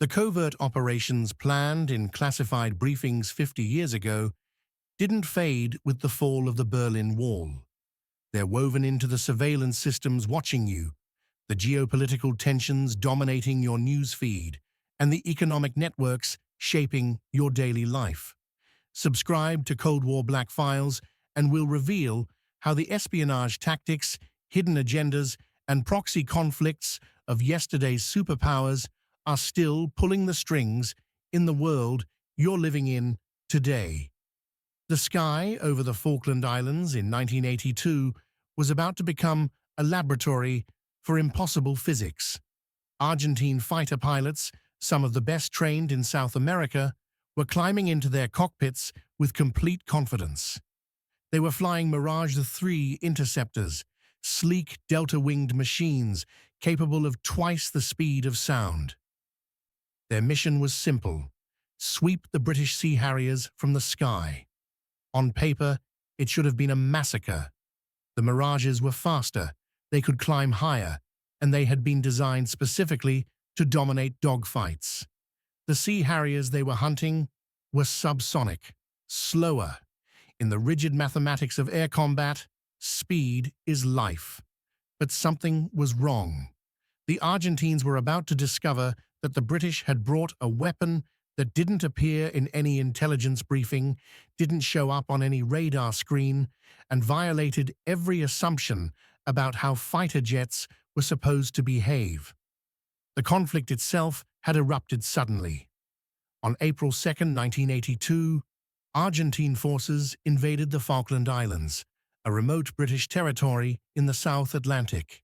The covert operations planned in classified briefings 50 years ago didn't fade with the fall of the Berlin Wall. They're woven into the surveillance systems watching you, the geopolitical tensions dominating your news feed, and the economic networks shaping your daily life. Subscribe to Cold War Black Files and we'll reveal how the espionage tactics, hidden agendas, and proxy conflicts of yesterday's superpowers are still pulling the strings in the world you're living in today. The sky over the Falkland Islands in 1982 was about to become a laboratory for impossible physics. Argentine fighter pilots, some of the best trained in South America, were climbing into their cockpits with complete confidence. They were flying Mirage III interceptors, sleek delta-winged machines capable of twice the speed of sound. Their mission was simple: sweep the British Sea Harriers from the sky. On paper, it should have been a massacre. The Mirages were faster, they could climb higher, and they had been designed specifically to dominate dogfights. The Sea Harriers they were hunting were subsonic, slower. In the rigid mathematics of air combat, speed is life. But something was wrong. The Argentines were about to discover that the British had brought a weapon that didn't appear in any intelligence briefing, didn't show up on any radar screen, and violated every assumption about how fighter jets were supposed to behave. The conflict itself had erupted suddenly. On April 2, 1982, Argentine forces invaded the Falkland Islands, a remote British territory in the South Atlantic.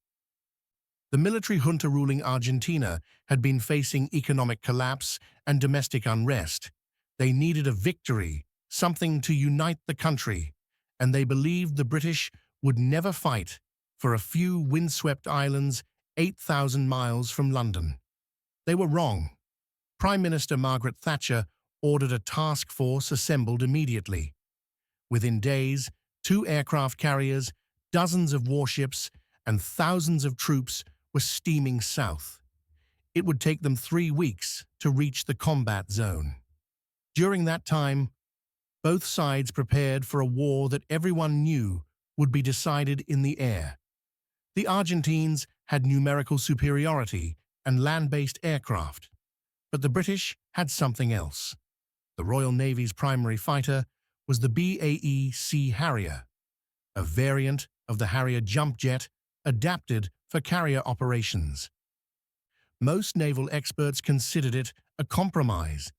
The military junta ruling Argentina had been facing economic collapse and domestic unrest. They needed a victory, something to unite the country, and they believed the British would never fight for a few windswept islands 8,000 miles from London. They were wrong. Prime Minister Margaret Thatcher ordered a task force assembled immediately. Within days, 2 aircraft carriers, dozens of warships, and thousands of troops were steaming south. It would take them 3 weeks to reach the combat zone. During that time, both sides prepared for a war that everyone knew would be decided in the air. The Argentines had numerical superiority and land-based aircraft, but the British had something else. The Royal Navy's primary fighter was the BAE Sea Harrier, a variant of the Harrier jump jet adapted for carrier operations. Most naval experts considered it a compromise.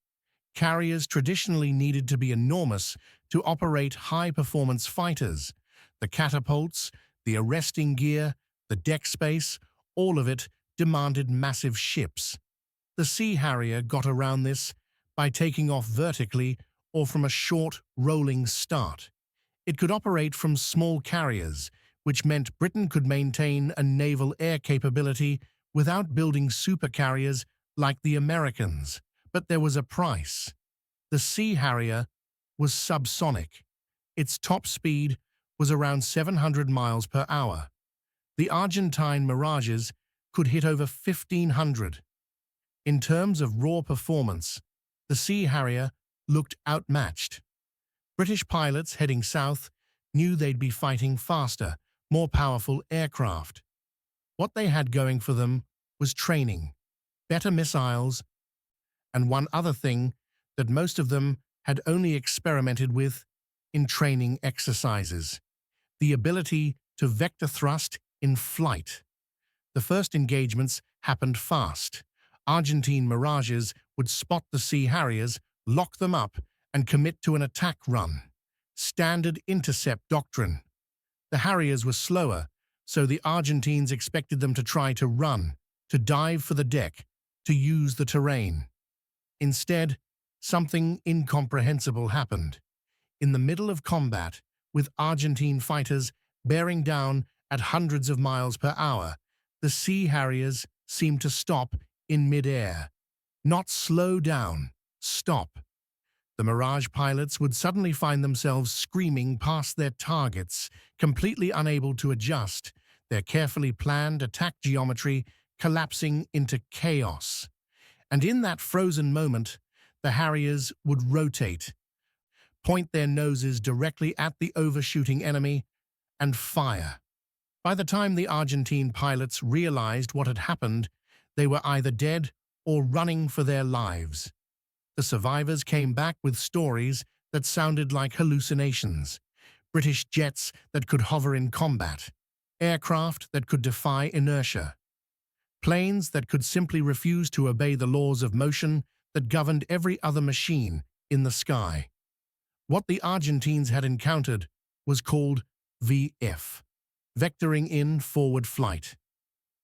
Carriers traditionally needed to be enormous to operate high-performance fighters. The catapults, the arresting gear, the deck space, all of it demanded massive ships. The Sea Harrier got around this by taking off vertically or from a short, rolling start. It could operate from small carriers, which meant Britain could maintain a naval air capability without building supercarriers like the Americans. But there was a price. The Sea Harrier was subsonic. Its top speed was around 700 miles per hour. The Argentine Mirages could hit over 1,500. In terms of raw performance, the Sea Harrier looked outmatched. British pilots heading south knew they'd be fighting faster, more powerful aircraft. What they had going for them was training, better missiles, and one other thing that most of them had only experimented with in training exercises: the ability to vector thrust in flight. The first engagements happened fast. Argentine Mirages would spot the Sea Harriers, lock them up, and commit to an attack run. Standard intercept doctrine. The Harriers were slower, so the Argentines expected them to try to run, to dive for the deck, to use the terrain. Instead, something incomprehensible happened. In the middle of combat, with Argentine fighters bearing down at hundreds of miles per hour, the Sea Harriers seemed to stop in midair. Not slow down, stop. The Mirage pilots would suddenly find themselves screaming past their targets, completely unable to adjust, their carefully planned attack geometry collapsing into chaos. And in that frozen moment, the Harriers would rotate, point their noses directly at the overshooting enemy, and fire. By the time the Argentine pilots realized what had happened, they were either dead or running for their lives. The survivors came back with stories that sounded like hallucinations. British jets that could hover in combat, aircraft that could defy inertia, planes that could simply refuse to obey the laws of motion that governed every other machine in the sky. What the Argentines had encountered was called VF, vectoring in forward flight.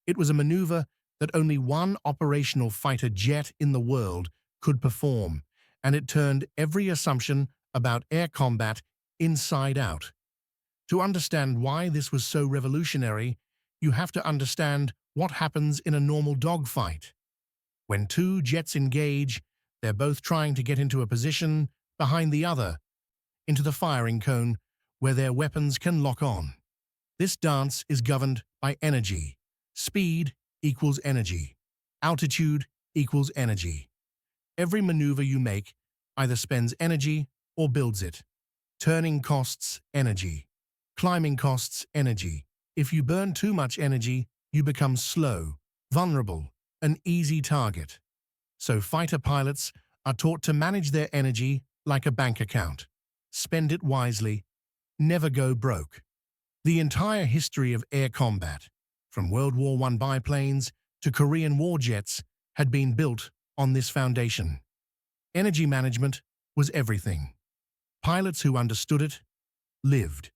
It was a maneuver that only one operational fighter jet in the world could perform, and it turned every assumption about air combat inside out. To understand why this was so revolutionary, you have to understand what happens in a normal dogfight. When two jets engage, they're both trying to get into a position behind the other, into the firing cone where their weapons can lock on. This dance is governed by energy. Speed equals energy. Altitude equals energy. Every maneuver you make either spends energy or builds it. Turning costs energy. Climbing costs energy. If you burn too much energy, you become slow, vulnerable, an easy target. So fighter pilots are taught to manage their energy like a bank account. Spend it wisely. Never go broke. The entire history of air combat, from World War I biplanes to Korean war jets, had been built on this foundation. Energy management was everything. Pilots who understood it lived.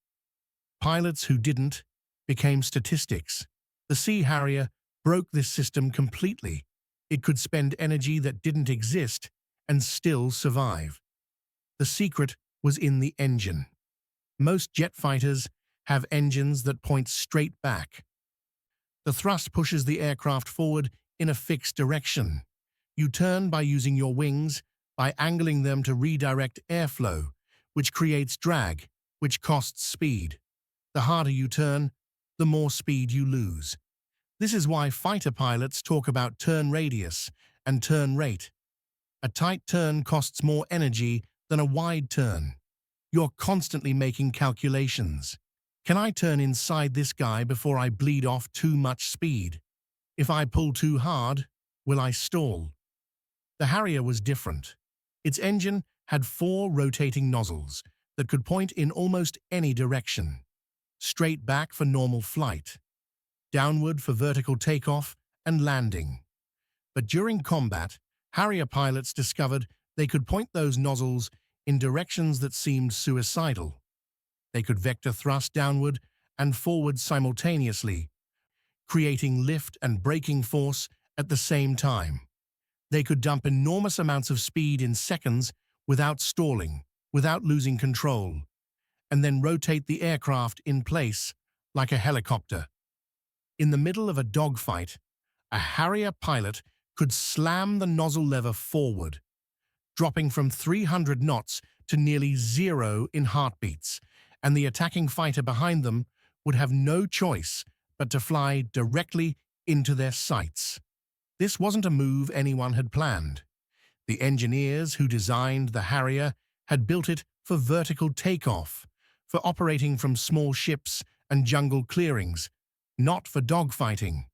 Pilots who didn't became statistics. The Sea Harrier broke this system completely. It could spend energy that didn't exist and still survive. The secret was in the engine. Most jet fighters have engines that point straight back. The thrust pushes the aircraft forward in a fixed direction. You turn by using your wings, by angling them to redirect airflow, which creates drag, which costs speed. The harder you turn, the more speed you lose. This is why fighter pilots talk about turn radius and turn rate. A tight turn costs more energy than a wide turn. You're constantly making calculations. Can I turn inside this guy before I bleed off too much speed? If I pull too hard, will I stall? The Harrier was different. Its engine had 4 rotating nozzles that could point in almost any direction. Straight back for normal flight, downward for vertical takeoff and landing. But during combat, Harrier pilots discovered they could point those nozzles in directions that seemed suicidal. They could vector thrust downward and forward simultaneously, creating lift and braking force at the same time. They could dump enormous amounts of speed in seconds without stalling, without losing control, and then rotate the aircraft in place like a helicopter. In the middle of a dogfight, a Harrier pilot could slam the nozzle lever forward, dropping from 300 knots to nearly 0 in heartbeats, and the attacking fighter behind them would have no choice but to fly directly into their sights. This wasn't a move anyone had planned. The engineers who designed the Harrier had built it for vertical takeoff, for operating from small ships and jungle clearings, not for dogfighting.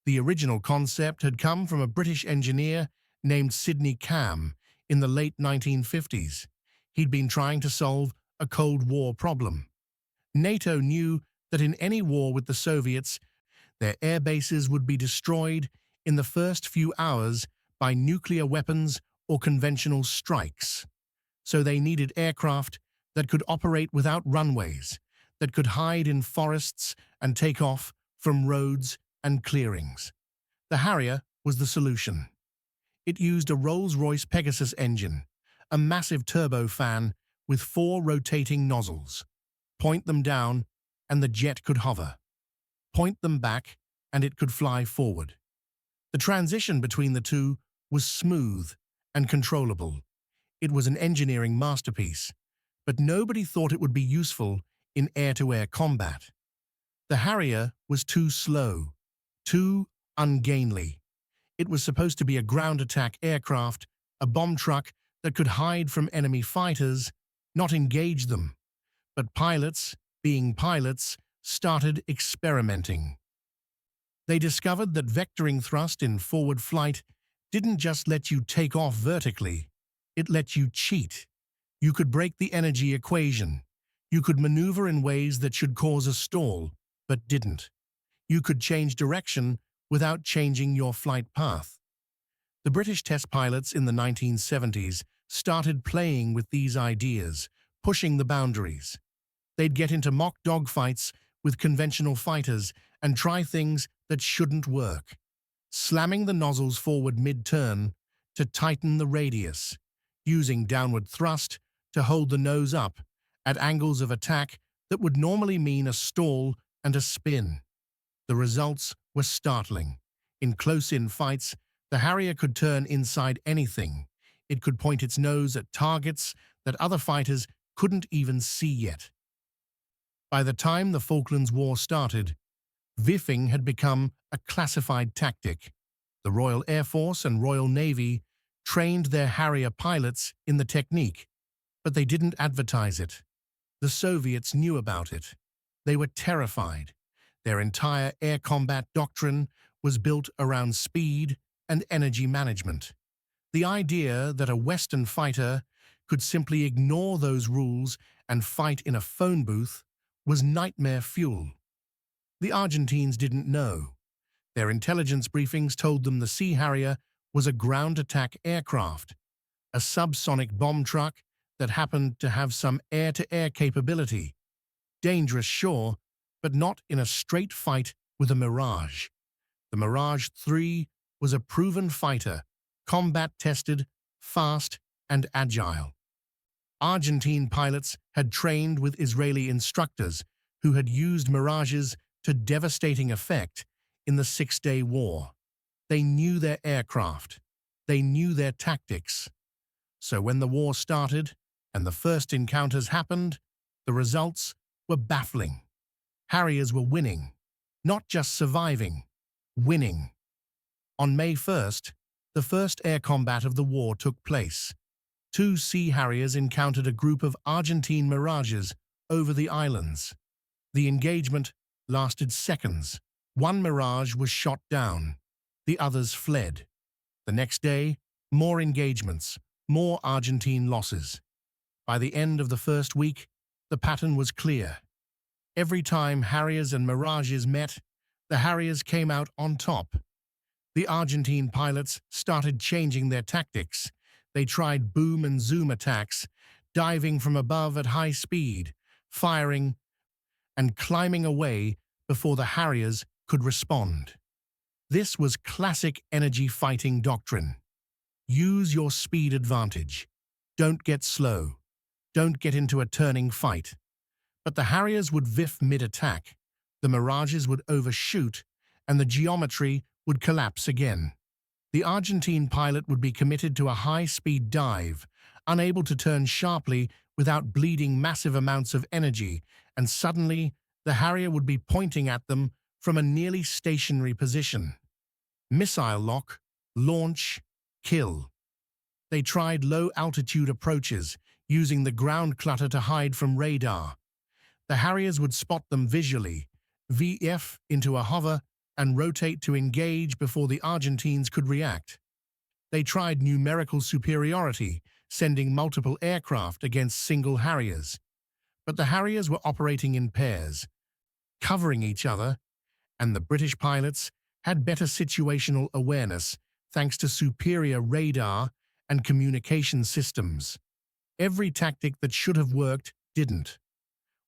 The original concept had come from a British engineer named Sidney Cam in the late 1950s. He'd been trying to solve a Cold War problem. NATO knew that in any war with the Soviets, their air bases would be destroyed in the first few hours by nuclear weapons or conventional strikes. So they needed aircraft that could operate without runways, that could hide in forests and take off from roads and clearings. The Harrier was the solution. It used a Rolls-Royce Pegasus engine, a massive turbofan with 4 rotating nozzles. Point them down, and the jet could hover. Point them back, and it could fly forward. The transition between the two was smooth and controllable. It was an engineering masterpiece, but nobody thought it would be useful in air-to-air combat. The Harrier was too slow, too ungainly. It was supposed to be a ground attack aircraft, a bomb truck that could hide from enemy fighters, not engage them. But pilots, being pilots, started experimenting. They discovered that vectoring thrust in forward flight didn't just let you take off vertically, it let you cheat. You could break the energy equation. You could maneuver in ways that should cause a stall, but didn't. You could change direction without changing your flight path. The British test pilots in the 1970s started playing with these ideas, pushing the boundaries. They'd get into mock dogfights with conventional fighters and try things that shouldn't work, slamming the nozzles forward mid-turn to tighten the radius, using downward thrust to hold the nose up at angles of attack that would normally mean a stall and a spin. The results were startling. In close-in fights, the Harrier could turn inside anything. It could point its nose at targets that other fighters couldn't even see yet. By the time the Falklands War started, VIFing had become a classified tactic. The Royal Air Force and Royal Navy trained their Harrier pilots in the technique, but they didn't advertise it. The Soviets knew about it. They were terrified. Their entire air combat doctrine was built around speed and energy management. The idea that a Western fighter could simply ignore those rules and fight in a phone booth was nightmare fuel. The Argentines didn't know. Their intelligence briefings told them the Sea Harrier was a ground attack aircraft, a subsonic bomb truck that happened to have some air-to-air capability. Dangerous, sure, but not in a straight fight with a Mirage. The Mirage III was a proven fighter, combat-tested, fast, and agile. Argentine pilots had trained with Israeli instructors who had used Mirages to devastating effect in the Six-Day War. They knew their aircraft. They knew their tactics. So when the war started and the first encounters happened, the results were baffling. Harriers were winning, not just surviving, winning. On May 1st, the first air combat of the war took place. Two Sea Harriers encountered a group of Argentine Mirages over the islands. The engagement lasted seconds. One Mirage was shot down. The others fled. The next day, more engagements, more Argentine losses. By the end of the first week, the pattern was clear. Every time Harriers and Mirages met, the Harriers came out on top. The Argentine pilots started changing their tactics. They tried boom and zoom attacks, diving from above at high speed, firing and climbing away before the Harriers could respond. This was classic energy fighting doctrine. Use your speed advantage. Don't get slow. Don't get into a turning fight. But the Harriers would VIF mid-attack, the Mirages would overshoot, and the geometry would collapse again. The Argentine pilot would be committed to a high-speed dive, unable to turn sharply without bleeding massive amounts of energy, and suddenly the Harrier would be pointing at them from a nearly stationary position. Missile lock, launch, kill. They tried low-altitude approaches, using the ground clutter to hide from radar. The Harriers would spot them visually, VF into a hover, and rotate to engage before the Argentines could react. They tried numerical superiority, sending multiple aircraft against single Harriers. But the Harriers were operating in pairs, covering each other, and the British pilots had better situational awareness thanks to superior radar and communication systems. Every tactic that should have worked didn't.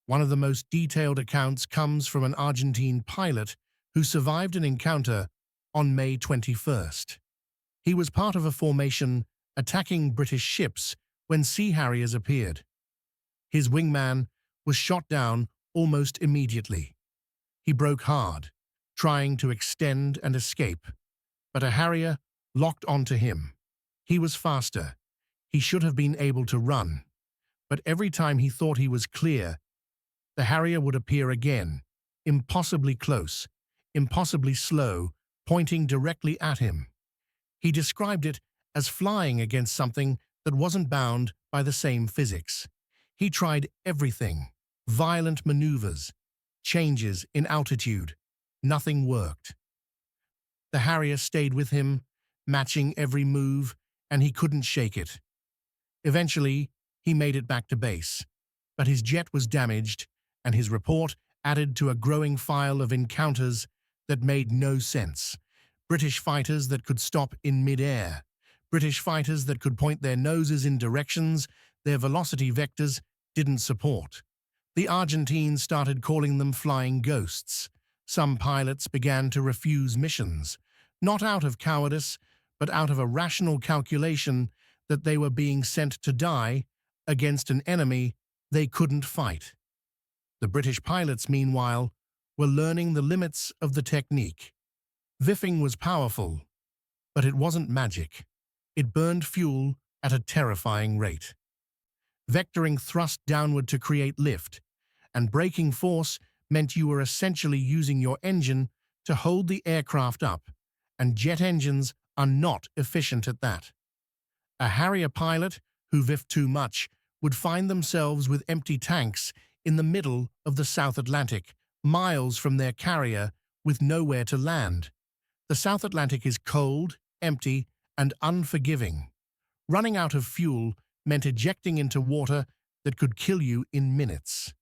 One of the most detailed accounts comes from an Argentine pilot who survived an encounter on May 21st. He was part of a formation attacking British ships when Sea Harriers appeared. His wingman was shot down almost immediately. He broke hard, trying to extend and escape, but a Harrier locked onto him. He was faster. He should have been able to run, but every time he thought he was clear, the Harrier would appear again, impossibly close, impossibly slow, pointing directly at him. He described it as flying against something that wasn't bound by the same physics. He tried everything, violent maneuvers, changes in altitude. Nothing worked. The Harrier stayed with him, matching every move, and he couldn't shake it. Eventually, he made it back to base, but his jet was damaged, and his report added to a growing file of encounters that made no sense. British fighters that could stop in midair, British fighters that could point their noses in directions their velocity vectors didn't support. The Argentines started calling them flying ghosts. Some pilots began to refuse missions, not out of cowardice, but out of a rational calculation that they were being sent to die against an enemy they couldn't fight. The British pilots, meanwhile, were learning the limits of the technique. Viffing was powerful, but it wasn't magic. It burned fuel at a terrifying rate. Vectoring thrust downward to create lift, and braking force meant you were essentially using your engine to hold the aircraft up, and jet engines are not efficient at that. A Harrier pilot who viffed too much would find themselves with empty tanks in the middle of the South Atlantic, miles from their carrier with nowhere to land. The South Atlantic is cold, empty, and unforgiving. Running out of fuel meant ejecting into water that could kill you in minutes.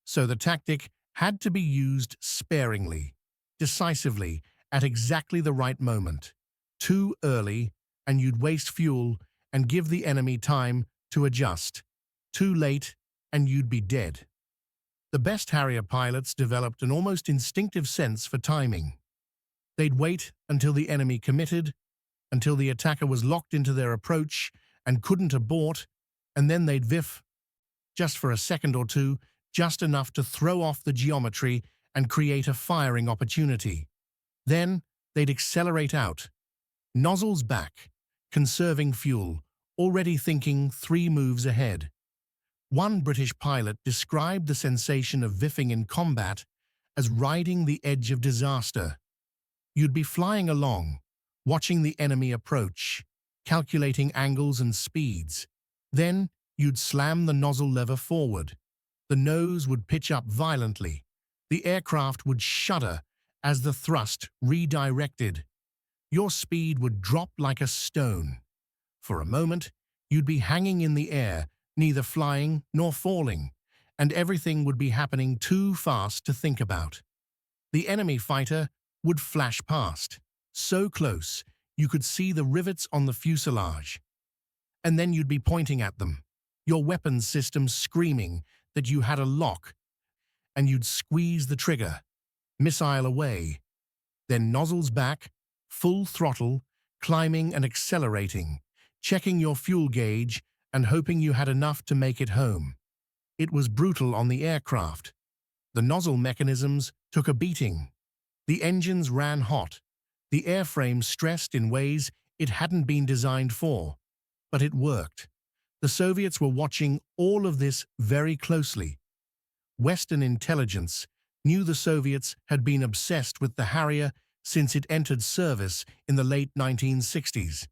So the tactic had to be used sparingly, decisively, at exactly the right moment. Too early, and you'd waste fuel and give the enemy time to adjust. Too late, and you'd be dead. The best Harrier pilots developed an almost instinctive sense for timing. They'd wait until the enemy committed, until the attacker was locked into their approach and couldn't abort, and then they'd viff, just for a second or two, just enough to throw off the geometry and create a firing opportunity. Then they'd accelerate out, nozzles back, conserving fuel, already thinking 3 moves ahead. One British pilot described the sensation of viffing in combat as riding the edge of disaster. You'd be flying along, watching the enemy approach, calculating angles and speeds. Then you'd slam the nozzle lever forward. The nose would pitch up violently. The aircraft would shudder as the thrust redirected. Your speed would drop like a stone. For a moment, you'd be hanging in the air, neither flying nor falling, and everything would be happening too fast to think about. The enemy fighter would flash past, so close you could see the rivets on the fuselage. And then you'd be pointing at them, your weapons system screaming that you had a lock, and you'd squeeze the trigger, missile away, then nozzles back, full throttle, climbing and accelerating, checking your fuel gauge and hoping you had enough to make it home. It was brutal on the aircraft. The nozzle mechanisms took a beating. The engines ran hot. The airframe stressed in ways it hadn't been designed for. But it worked. The Soviets were watching all of this very closely. Western intelligence knew the Soviets had been obsessed with the Harrier since it entered service in the late 1960s.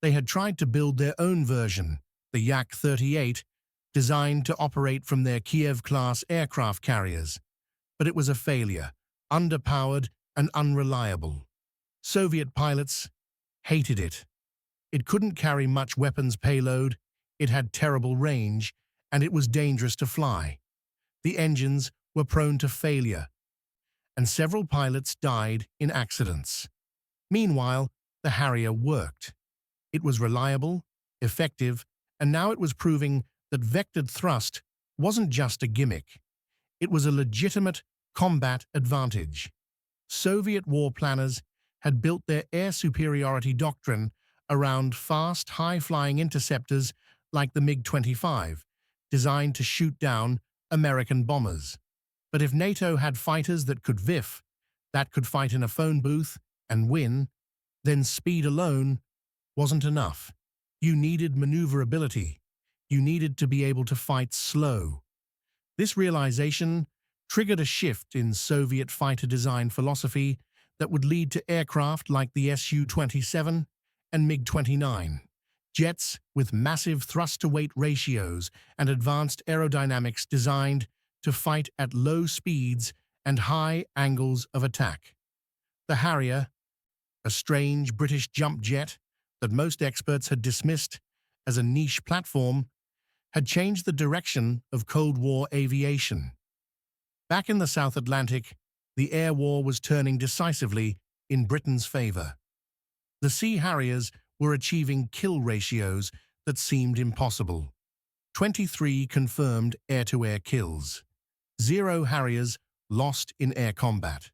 They had tried to build their own version, the Yak-38, designed to operate from their Kiev-class aircraft carriers. But it was a failure, underpowered and unreliable. Soviet pilots hated it. It couldn't carry much weapons payload, it had terrible range, and it was dangerous to fly. The engines were prone to failure, and several pilots died in accidents. Meanwhile, the Harrier worked. It was reliable, effective, and now it was proving that vectored thrust wasn't just a gimmick. It was a legitimate combat advantage. Soviet war planners had built their air superiority doctrine around fast, high-flying interceptors like the MiG-25, designed to shoot down American bombers. But if NATO had fighters that could viff, that could fight in a phone booth and win, then speed alone wasn't enough. You needed maneuverability. You needed to be able to fight slow. This realization triggered a shift in Soviet fighter design philosophy that would lead to aircraft like the Su-27 and MiG-29, jets with massive thrust-to-weight ratios and advanced aerodynamics designed to fight at low speeds and high angles of attack. The Harrier, a strange British jump jet that most experts had dismissed as a niche platform, had changed the direction of Cold War aviation. Back in the South Atlantic, the air war was turning decisively in Britain's favor. The Sea Harriers were achieving kill ratios that seemed impossible. 23 confirmed air-to-air kills. 0 Harriers lost in air combat.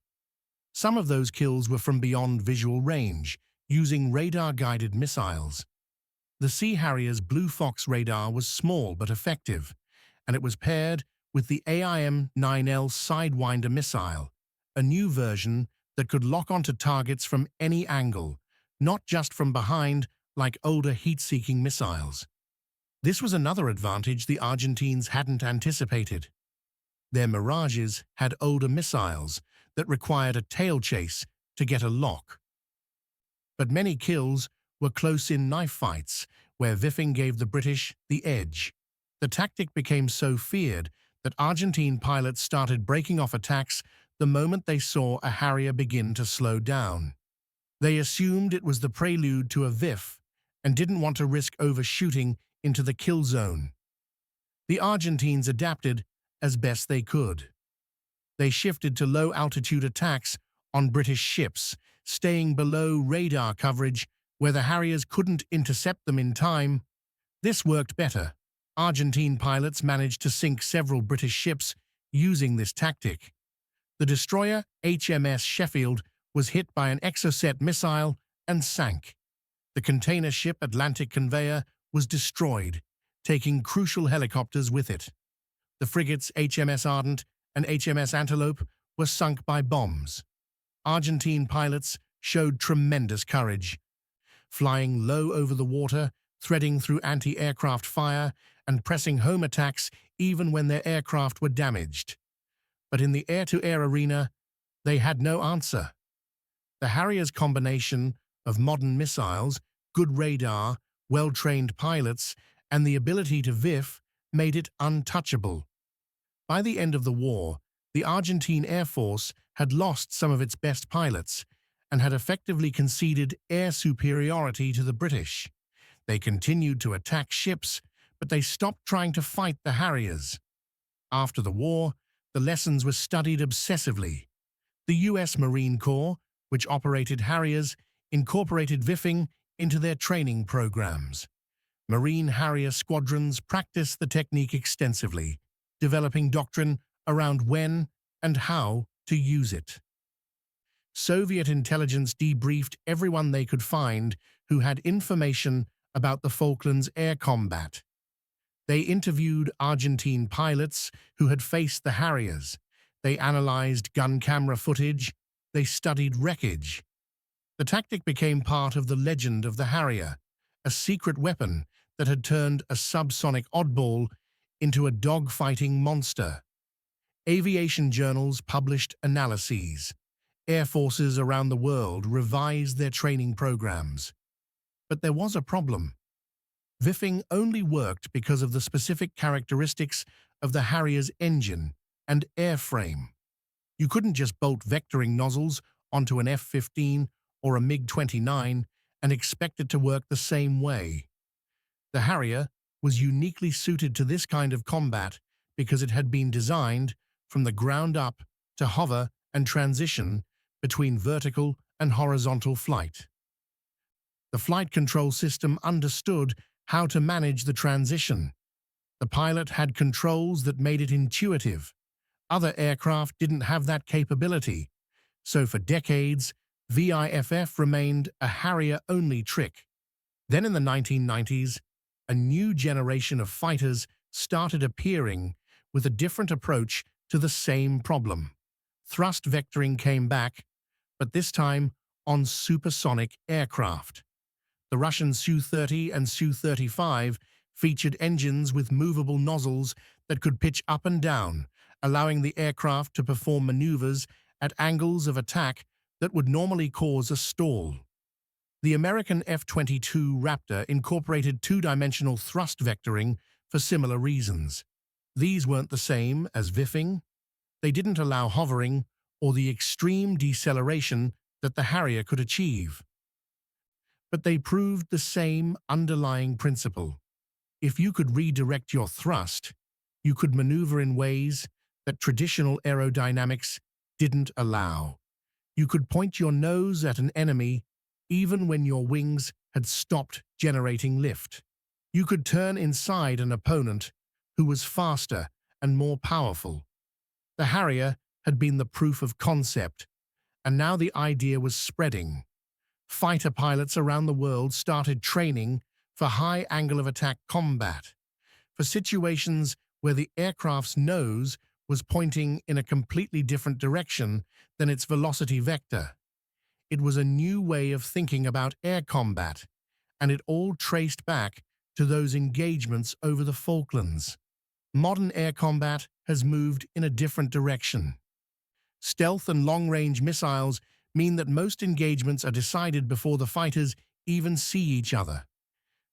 Some of those kills were from beyond visual range, using radar-guided missiles. The Sea Harrier's Blue Fox radar was small but effective, and it was paired with the AIM-9L Sidewinder missile, a new version that could lock onto targets from any angle, not just from behind like older heat-seeking missiles. This was another advantage the Argentines hadn't anticipated. Their Mirages had older missiles that required a tail chase to get a lock. But many kills were close-in knife fights, where Viffing gave the British the edge. The tactic became so feared that Argentine pilots started breaking off attacks the moment they saw a Harrier begin to slow down. They assumed it was the prelude to a VIF and didn't want to risk overshooting into the kill zone. The Argentines adapted as best they could. They shifted to low-altitude attacks on British ships, staying below radar coverage where the Harriers couldn't intercept them in time. This worked better. Argentine pilots managed to sink several British ships using this tactic. The destroyer HMS Sheffield was hit by an Exocet missile and sank. The container ship Atlantic Conveyor was destroyed, taking crucial helicopters with it. The frigates HMS Ardent and HMS Antelope were sunk by bombs. Argentine pilots showed tremendous courage, flying low over the water, threading through anti-aircraft fire, and pressing home attacks even when their aircraft were damaged. But in the air-to-air arena, they had no answer. The Harrier's combination of modern missiles, good radar, well-trained pilots, and the ability to VIF made it untouchable. By the end of the war, the Argentine Air Force had lost some of its best pilots and had effectively conceded air superiority to the British. They continued to attack ships, but they stopped trying to fight the Harriers. After the war, the lessons were studied obsessively. The U.S. Marine Corps, which operated Harriers, incorporated VIFing into their training programs. Marine Harrier squadrons practiced the technique extensively, developing doctrine around when and how to use it. Soviet intelligence debriefed everyone they could find who had information about the Falklands air combat. They interviewed Argentine pilots who had faced the Harriers. They analyzed gun camera footage. They studied wreckage. The tactic became part of the legend of the Harrier, a secret weapon that had turned a subsonic oddball into a dogfighting monster. Aviation journals published analyses. Air forces around the world revised their training programs. But there was a problem. VIFing only worked because of the specific characteristics of the Harrier's engine and airframe. You couldn't just bolt vectoring nozzles onto an F-15 or a MiG-29 and expect it to work the same way. The Harrier was uniquely suited to this kind of combat because it had been designed from the ground up to hover and transition between vertical and horizontal flight. The flight control system understood how to manage the transition. The pilot had controls that made it intuitive. Other aircraft didn't have that capability, so for decades, VIFF remained a Harrier-only trick. Then in the 1990s, a new generation of fighters started appearing with a different approach to the same problem. Thrust vectoring came back, but this time on supersonic aircraft. The Russian Su-30 and Su-35 featured engines with movable nozzles that could pitch up and down, allowing the aircraft to perform maneuvers at angles of attack that would normally cause a stall. The American F-22 Raptor incorporated two-dimensional thrust vectoring for similar reasons. These weren't the same as VIFing. They didn't allow hovering or the extreme deceleration that the Harrier could achieve. But they proved the same underlying principle. If you could redirect your thrust, you could maneuver in ways that traditional aerodynamics didn't allow. You could point your nose at an enemy even when your wings had stopped generating lift. You could turn inside an opponent who was faster and more powerful. The Harrier had been the proof of concept, and now the idea was spreading. Fighter pilots around the world started training for high angle of attack combat, for situations where the aircraft's nose was pointing in a completely different direction than its velocity vector. It was a new way of thinking about air combat, and it all traced back to those engagements over the Falklands. Modern air combat has moved in a different direction. Stealth and long-range missiles mean that most engagements are decided before the fighters even see each other.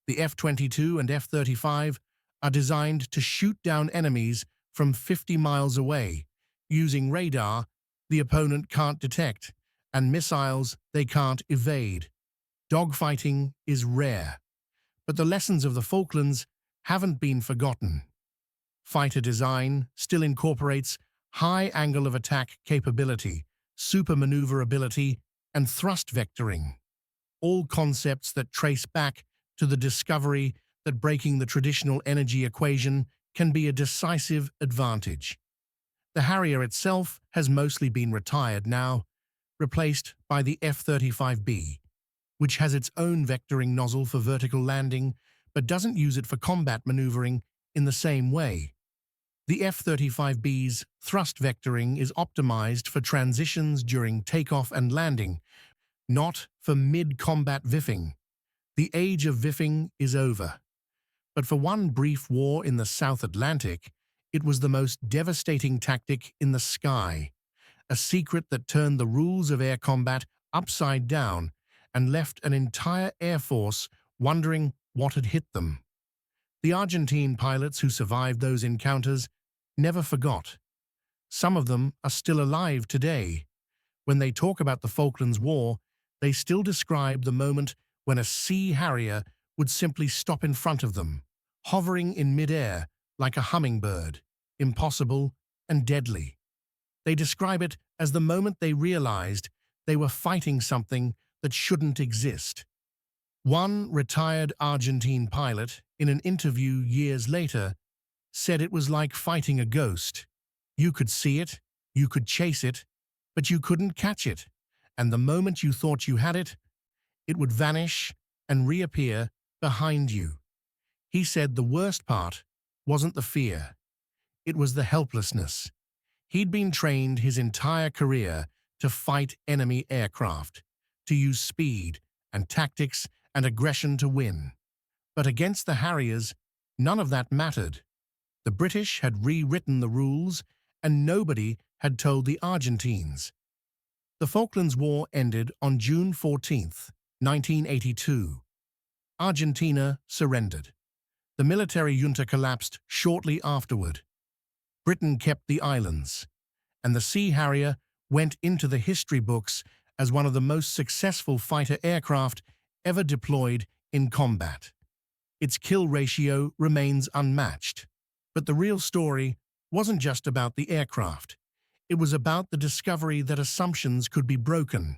The F-22 and F-35 are designed to shoot down enemies from 50 miles away, using radar the opponent can't detect and missiles they can't evade. Dogfighting is rare, but the lessons of the Falklands haven't been forgotten. Fighter design still incorporates high angle of attack capability, super maneuverability, and thrust vectoring, all concepts that trace back to the discovery that breaking the traditional energy equation can be a decisive advantage. The Harrier itself has mostly been retired now, replaced by the F-35B, which has its own vectoring nozzle for vertical landing but doesn't use it for combat maneuvering in the same way. The F-35B's thrust vectoring is optimized for transitions during takeoff and landing, not for mid-combat VIFing. The age of VIFing is over. But for one brief war in the South Atlantic, it was the most devastating tactic in the sky, a secret that turned the rules of air combat upside down and left an entire air force wondering what had hit them. The Argentine pilots who survived those encounters never forgot. Some of them are still alive today. When they talk about the Falklands War, they still describe the moment when a Sea Harrier would simply stop in front of them, hovering in midair like a hummingbird, impossible and deadly. They describe it as the moment they realized they were fighting something that shouldn't exist. One retired Argentine pilot, in an interview years later, said it was like fighting a ghost. You could see it, you could chase it, but you couldn't catch it, and the moment you thought you had it, it would vanish and reappear behind you. He said the worst part wasn't the fear, it was the helplessness. He'd been trained his entire career to fight enemy aircraft, to use speed and tactics and aggression to win. But against the Harriers, none of that mattered. The British had rewritten the rules, and nobody had told the Argentines. The Falklands War ended on June 14, 1982. Argentina surrendered. The military junta collapsed shortly afterward. Britain kept the islands, and the Sea Harrier went into the history books as one of the most successful fighter aircraft ever deployed in combat. Its kill ratio remains unmatched. But the real story wasn't just about the aircraft. It was about the discovery that assumptions could be broken,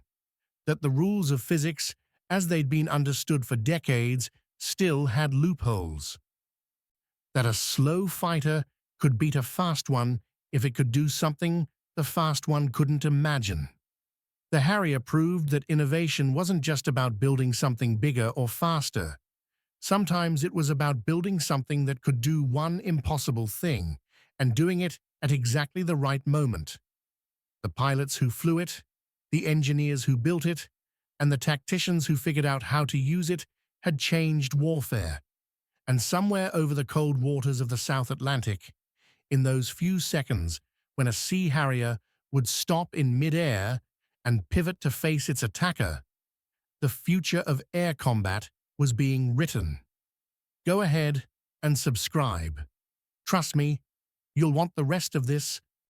that the rules of physics, as they'd been understood for decades, still had loopholes. That a slow fighter could beat a fast one if it could do something the fast one couldn't imagine. The Harrier proved that innovation wasn't just about building something bigger or faster. Sometimes it was about building something that could do one impossible thing and doing it at exactly the right moment. The pilots who flew it, the engineers who built it, and the tacticians who figured out how to use it had changed warfare. And somewhere over the cold waters of the South Atlantic, in those few seconds when a Sea Harrier would stop in midair and pivot to face its attacker, the future of air combat was being written. Go ahead and subscribe. Trust me, you'll want the rest of this